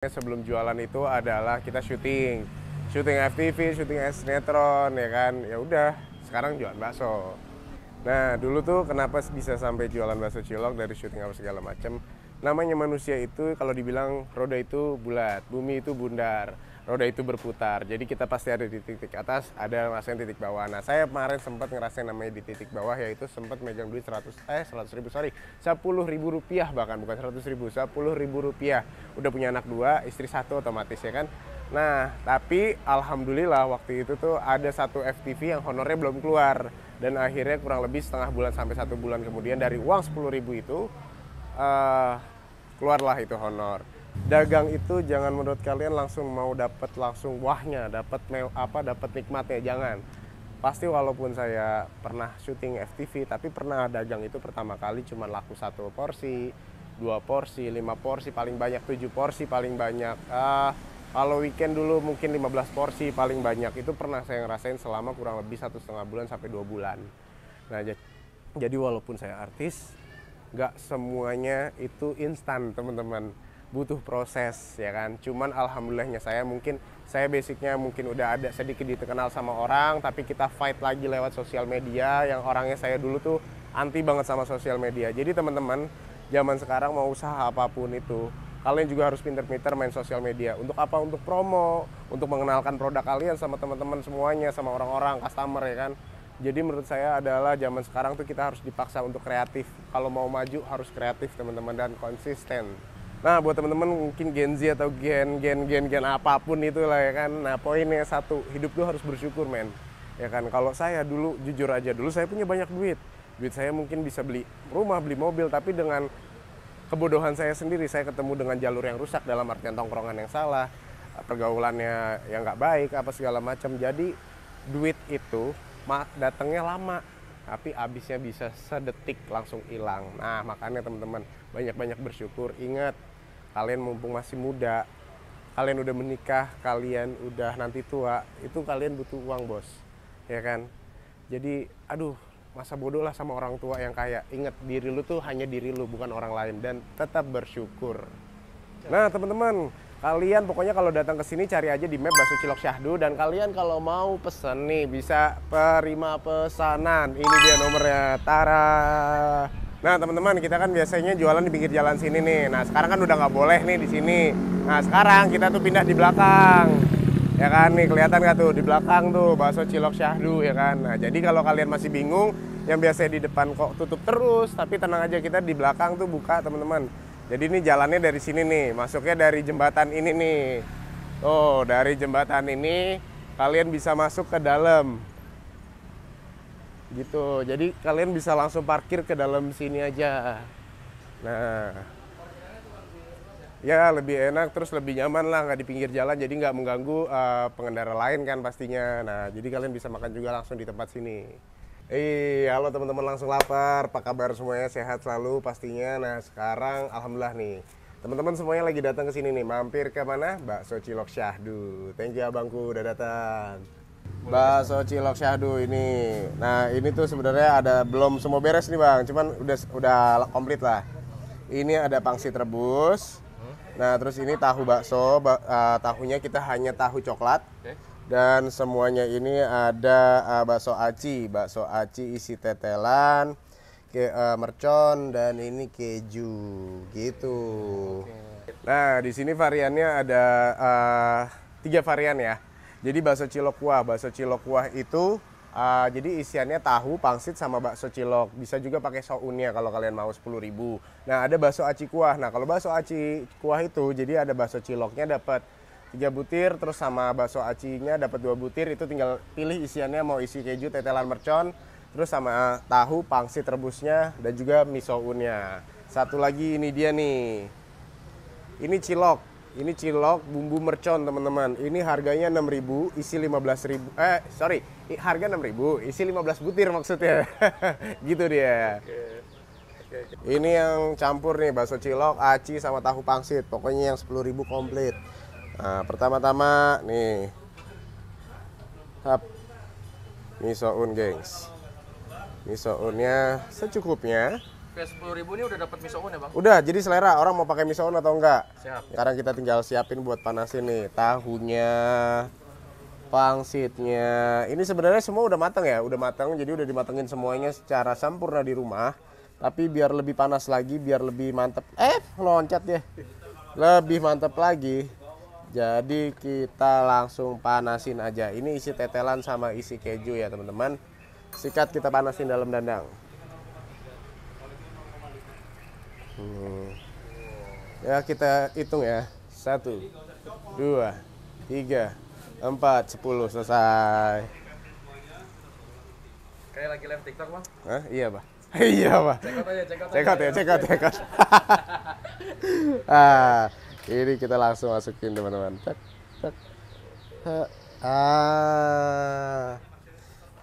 Sebelum jualan itu adalah kita syuting FTV, syuting sinetron ya kan. Ya udah, sekarang jualan bakso. Nah, dulu tuh kenapa bisa sampai jualan bakso cilok dari syuting apa segala macam. Namanya manusia itu kalau dibilang roda itu bulat, bumi itu bundar, roda itu berputar. Jadi kita pasti ada di titik atas, ada ngerasain titik bawah. Nah, saya kemarin sempat ngerasain namanya di titik bawah, yaitu sempat megang duit 100 ribu, sorry, 10.000 rupiah, bahkan bukan 100 ribu, 10.000 rupiah. Udah punya anak 2, istri 1 otomatis ya kan. Nah, tapi alhamdulillah waktu itu tuh ada satu FTV yang honornya belum keluar. Dan akhirnya kurang lebih setengah bulan sampai 1 bulan kemudian dari uang 10.000 itu keluarlah itu honor. Dagang itu jangan menurut kalian langsung mau dapat langsung wahnya, dapat nikmatnya, jangan. Pasti walaupun saya pernah syuting FTV, tapi pernah dagang itu pertama kali cuma laku 1 porsi, 2 porsi, 5 porsi paling banyak, 7 porsi paling banyak. Kalau weekend dulu mungkin 15 porsi paling banyak. Itu pernah saya ngerasain selama kurang lebih 1,5 bulan sampai 2 bulan. Nah, jadi walaupun saya artis, nggak semuanya itu instan teman-teman, butuh proses ya kan. Cuman alhamdulillahnya saya basicnya mungkin udah ada sedikit dikenal sama orang, tapi kita fight lagi lewat sosial media, yang orangnya saya dulu tuh anti banget sama sosial media. Jadi teman-teman, zaman sekarang mau usaha apapun itu, kalian juga harus pinter-pinter main sosial media. Untuk apa? Untuk promo, untuk mengenalkan produk kalian sama teman-teman semuanya, sama orang-orang, customer ya kan. Jadi menurut saya adalah zaman sekarang tuh kita harus dipaksa untuk kreatif. Kalau mau maju harus kreatif teman-teman, dan konsisten. Nah, buat teman-teman mungkin Gen Z atau gen apapun itulah ya kan. Nah, poinnya satu, hidup tuh harus bersyukur, men. Ya kan, kalau saya dulu jujur aja, dulu saya punya banyak duit. Duit saya mungkin bisa beli rumah, beli mobil, tapi dengan kebodohan saya sendiri, saya ketemu dengan jalur yang rusak, dalam artian tongkrongan yang salah, pergaulannya yang nggak baik, apa segala macam. Jadi duit itu datangnya lama, tapi habisnya bisa sedetik langsung hilang. Nah, makanya teman-teman banyak-banyak bersyukur. Ingat, kalian mumpung masih muda, kalian udah menikah, kalian udah nanti tua, itu kalian butuh uang, bos. Ya kan? Jadi, aduh, masa bodoh lah sama orang tua yang kaya. Ingat, diri lu tuh hanya diri lu, bukan orang lain, dan tetap bersyukur. Nah, teman-teman, kalian pokoknya kalau datang ke sini cari aja di map Bakso Cilok Syahdu, dan kalian kalau mau pesen nih bisa terima pesanan. Ini dia nomornya, tara. Nah, teman-teman, kita kan biasanya jualan di pinggir jalan sini nih. Nah, sekarang kan udah nggak boleh nih di sini. Nah, sekarang kita tuh pindah di belakang. Ya kan, nih kelihatan nggak tuh di belakang tuh Bakso Cilok Syahdu ya kan. Nah, jadi kalau kalian masih bingung, yang biasanya di depan kok tutup terus, tapi tenang aja, kita di belakang tuh buka, teman-teman. Jadi ini jalannya dari sini nih, masuknya dari jembatan ini nih. Oh, dari jembatan ini kalian bisa masuk ke dalam. Gitu. Jadi kalian bisa langsung parkir ke dalam sini aja. Nah, ya lebih enak, terus lebih nyaman lah, nggak di pinggir jalan, jadi nggak mengganggu pengendara lain kan pastinya. Nah, jadi kalian bisa makan juga langsung di tempat sini. Halo teman-teman, langsung lapar. Apa kabar semuanya? Sehat selalu pastinya. Nah, sekarang alhamdulillah nih, teman-teman semuanya lagi datang ke sini nih. Mampir ke mana? Bakso Cilok Syahdu. Thank you abangku udah datang. Bakso Cilok Syahdu ini. Nah, ini tuh sebenarnya ada belum semua beres nih, Bang. Cuman udah komplit lah. Ini ada pangsit rebus. Nah, terus ini tahu bakso. Tahunya kita hanya tahu coklat. Dan semuanya ini ada bakso aci isi tetelan, mercon, dan ini keju gitu. Nah, di sini variannya ada 3 varian ya. Jadi bakso cilok kuah itu jadi isiannya tahu, pangsit, sama bakso cilok. Bisa juga pakai sounnya kalau kalian mau, 10.000. Nah, ada bakso aci kuah. Nah, kalau bakso aci kuah itu jadi ada bakso ciloknya dapat 3 butir, terus sama bakso acinya dapat 2 butir. Itu tinggal pilih isiannya mau isi keju, tetelan, mercon, terus sama tahu, pangsit rebusnya, dan juga misounnya. Satu lagi ini dia nih. Ini cilok bumbu mercon, teman-teman. Ini harganya 6.000, isi 15.000. Harga 6.000, isi 15 butir maksudnya. Gitu dia. Ini yang campur nih, bakso cilok, aci, sama tahu pangsit. Pokoknya yang 10.000 komplit. Nah, pertama-tama nih, misoun, gengs. Misounnya secukupnya. DP 10.000 ini udah dapat misoun ya bang? Udah, jadi selera orang mau pakai misoun atau enggak. Siap. Sekarang kita tinggal siapin buat panasin nih tahunya, pangsitnya. Ini sebenarnya semua udah matang ya, udah matang. Jadi udah dimatengin semuanya secara sempurna di rumah. Tapi biar lebih panas lagi, biar lebih mantep. Loncat ya. Lebih mantep lagi. Jadi kita langsung panasin aja. Ini isi tetelan sama isi keju ya teman-teman. Sikat kita panasin dalam dandang. Ya kita hitung ya. 1, 2, 3, 4, 10 selesai. Kayak lagi live TikTok bang? Hah? Iya pak. Iya pak. Cek out ya. Ini kita langsung masukin teman-teman.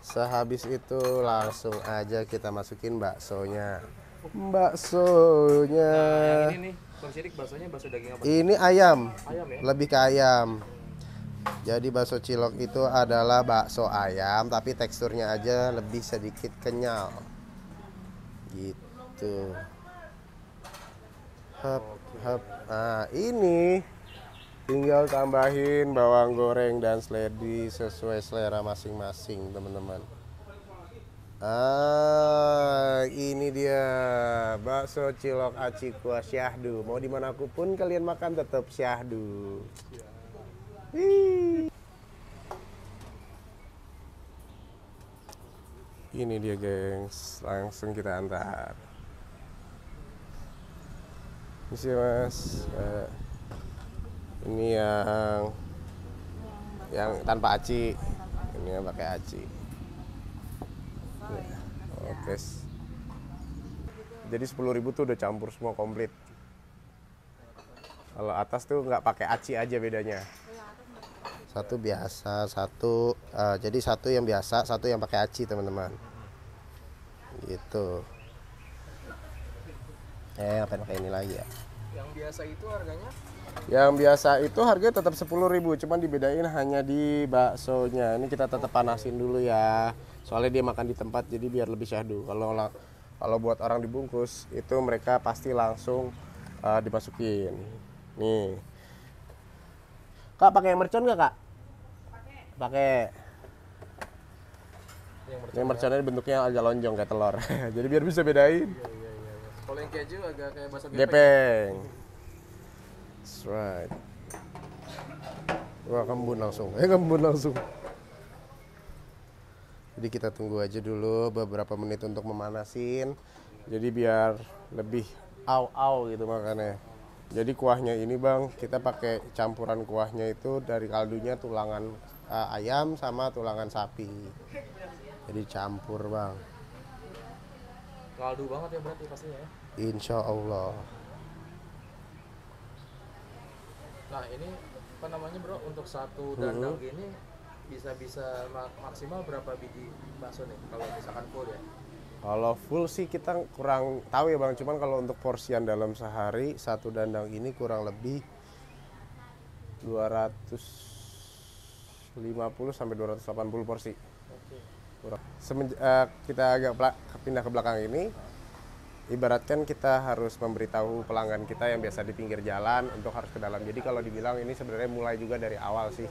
Sehabis itu langsung aja kita masukin baksonya. Nah, yang ini nih, Bang Sidik baksonya bakso daging apa? Ini ayam. Ayam ya? Lebih ke ayam. Jadi bakso cilok itu adalah bakso ayam, tapi teksturnya aja lebih sedikit kenyal. Gitu. Nah, ini tinggal tambahin bawang goreng dan seledri sesuai selera masing-masing, teman-teman. Ini dia bakso cilok aci kuah syahdu. Mau dimanapun pun kalian makan tetap syahdu. Ini dia gengs, langsung kita antar. Ini sih mas, ini yang tanpa aci, ini yang pakai aci. Oke. Jadi 10.000 tuh udah campur semua komplit. Kalau atas tuh nggak pakai aci aja bedanya. Satu biasa, jadi satu yang biasa, satu yang pakai aci teman-teman. Gitu. Ngapain pakai ini lagi ya? Yang biasa itu harganya? Yang biasa itu harganya tetap 10.000, cuman dibedain hanya di baksonya. Ini kita tetap panasin dulu ya. Soalnya dia makan di tempat jadi biar lebih syahdu. Kalau buat orang dibungkus itu mereka pasti langsung dimasukin. Nih. Kak pakai mercon nggak kak? Pakai. Yang merconnya bentuknya agak lonjong kayak telur. Jadi biar bisa bedain. Iya. Kalau yang keju agak kayak bakso Gepeng. That's right. Wah, kembun langsung. Jadi kita tunggu aja dulu beberapa menit untuk memanasin. Jadi biar lebih au gitu makannya. Jadi kuahnya ini bang, kita pakai campuran kuahnya itu dari kaldunya tulangan ayam sama tulangan sapi. Jadi campur bang. kaldu banget ya berarti pastinya ya. Insya Allah. Nah ini apa namanya bro, untuk satu dandang gini bisa maksimal berapa biji bakso nih kalau misalkan full ya? Kalau full sih kita kurang tahu ya bang, cuman kalau untuk porsian dalam sehari satu dandang ini kurang lebih 250 sampai 280 porsi. Kurang. Kita agak pindah ke belakang ini, ibaratkan kita harus memberitahu pelanggan kita yang biasa di pinggir jalan untuk harus ke dalam. Jadi kalau dibilang ini sebenarnya mulai juga dari awal sih.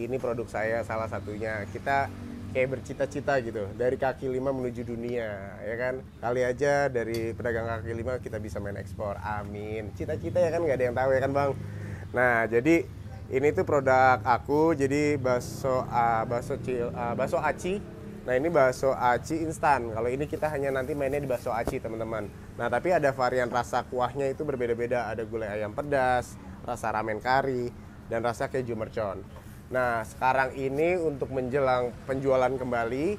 Ini produk saya salah satunya. Kita kayak bercita-cita gitu, dari kaki lima menuju dunia, ya kan? Kali aja dari pedagang kaki lima kita bisa main ekspor, amin. Cita-cita ya kan, nggak ada yang tahu ya kan bang. Nah jadi ini tuh produk aku, jadi bakso aci. Nah ini bakso aci instan. Kalau ini kita hanya nanti mainnya di bakso aci teman-teman. Nah tapi ada varian rasa kuahnya itu berbeda-beda. Ada gulai ayam pedas, rasa ramen kari, dan rasa keju mercon. Nah sekarang ini untuk menjelang penjualan kembali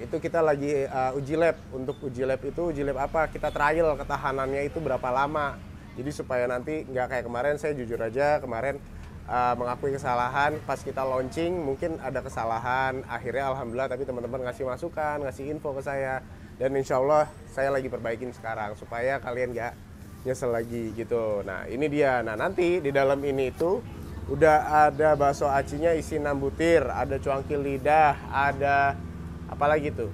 itu kita lagi uji lab. Untuk uji lab itu uji lab apa? Kita trial ketahanannya itu berapa lama. Jadi supaya nanti nggak kayak kemarin, saya jujur aja kemarin mengakui kesalahan pas kita launching, mungkin ada kesalahan, akhirnya alhamdulillah tapi teman-teman ngasih masukan, ngasih info ke saya, dan insya Allah saya lagi perbaikin sekarang supaya kalian nggak nyesel lagi gitu. Nah ini dia. Nah nanti di dalam ini itu udah ada bakso acinya isi 6 butir, ada cuangkil lidah, ada apa lagi tuh,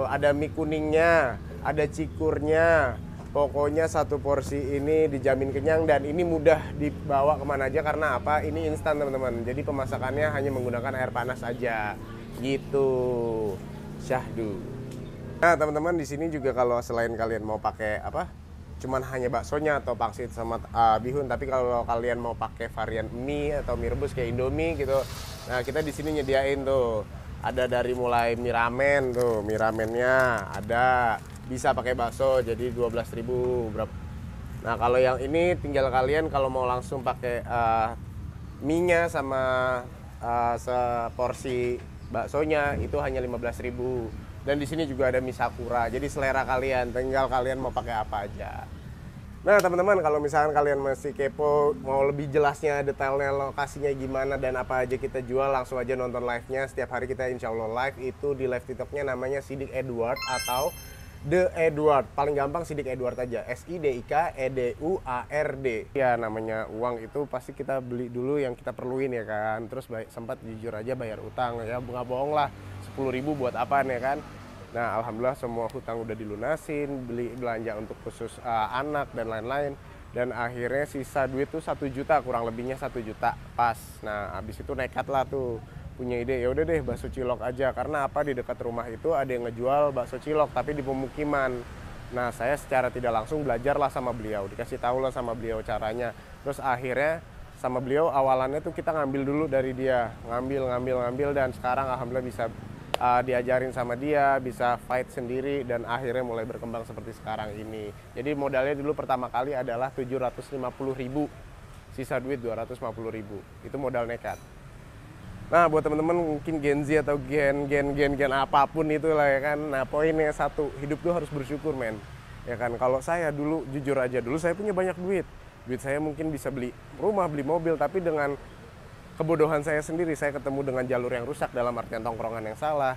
ada mie kuningnya, ada cikurnya. Pokoknya satu porsi ini dijamin kenyang dan ini mudah dibawa kemana aja karena apa? Ini instan teman-teman. Jadi pemasakannya hanya menggunakan air panas aja. Gitu. Syahdu. Nah teman-teman di sini juga kalau selain kalian mau pakai apa? Cuman hanya baksonya atau pangsit sama bihun, tapi kalau kalian mau pakai varian mie atau mie rebus kayak Indomie gitu. Nah, kita di sini nyediain tuh. Ada dari mulai mie ramen tuh, mie ramennya ada. Bisa pakai bakso jadi 12.000 berapa. Nah, kalau yang ini tinggal kalian kalau mau langsung pakai mie-nya sama seporsi baksonya itu hanya 15.000. Dan di sini juga ada mie sakura. Jadi selera kalian, tinggal kalian mau pakai apa aja. Nah teman-teman, kalau misalkan kalian masih kepo mau lebih jelasnya detailnya lokasinya gimana dan apa aja kita jual, langsung aja nonton live-nya. Setiap hari kita insya Allah live itu di live TikToknya namanya Sidik Edward atau The Edward. Paling gampang Sidik Edward aja, SIDIK EDUARD. Ya namanya uang itu pasti kita beli dulu yang kita perluin ya kan. Terus sempat jujur aja bayar utang ya, nggak bohong lah, 10.000 buat apaan ya kan. Nah alhamdulillah semua hutang udah dilunasin, beli belanja untuk khusus anak dan lain-lain. Dan akhirnya sisa duit tuh 1 juta, kurang lebihnya 1 juta pas. Nah habis itu nekat lah tuh punya ide, ya udah deh bakso cilok aja. Karena apa, di dekat rumah itu ada yang ngejual bakso cilok tapi di pemukiman. Nah saya secara tidak langsung belajar lah sama beliau, dikasih tahu lah sama beliau caranya. Terus akhirnya sama beliau awalannya tuh kita ngambil dulu dari dia, ngambil dan sekarang alhamdulillah bisa diajarin sama dia, bisa fight sendiri dan akhirnya mulai berkembang seperti sekarang ini. Jadi modalnya dulu pertama kali adalah 750.000, sisa duit 250.000. Itu modal nekat. Nah buat teman-teman mungkin Gen Z atau gen apapun itulah ya kan. Nah poinnya satu, hidup tuh harus bersyukur men. Ya kan, kalau saya dulu jujur aja, dulu saya punya banyak duit. Duit saya mungkin bisa beli rumah, beli mobil, tapi dengan kebodohan saya sendiri, saya ketemu dengan jalur yang rusak dalam artian tongkrongan yang salah,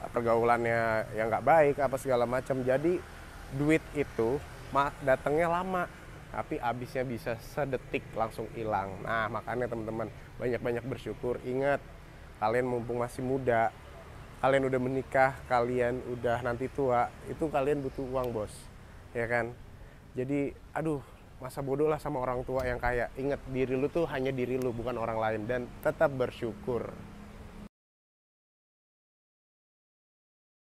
pergaulannya yang nggak baik, apa segala macam. Jadi duit itu datangnya lama, tapi habisnya bisa sedetik langsung hilang. Nah makanya teman-teman banyak-banyak bersyukur. Ingat, kalian mumpung masih muda, kalian udah menikah, kalian udah nanti tua, itu kalian butuh uang bos, ya kan. Jadi aduh, masa bodoh lah sama orang tua yang kaya. Ingat, diri lu tuh hanya diri lu, bukan orang lain. Dan tetap bersyukur.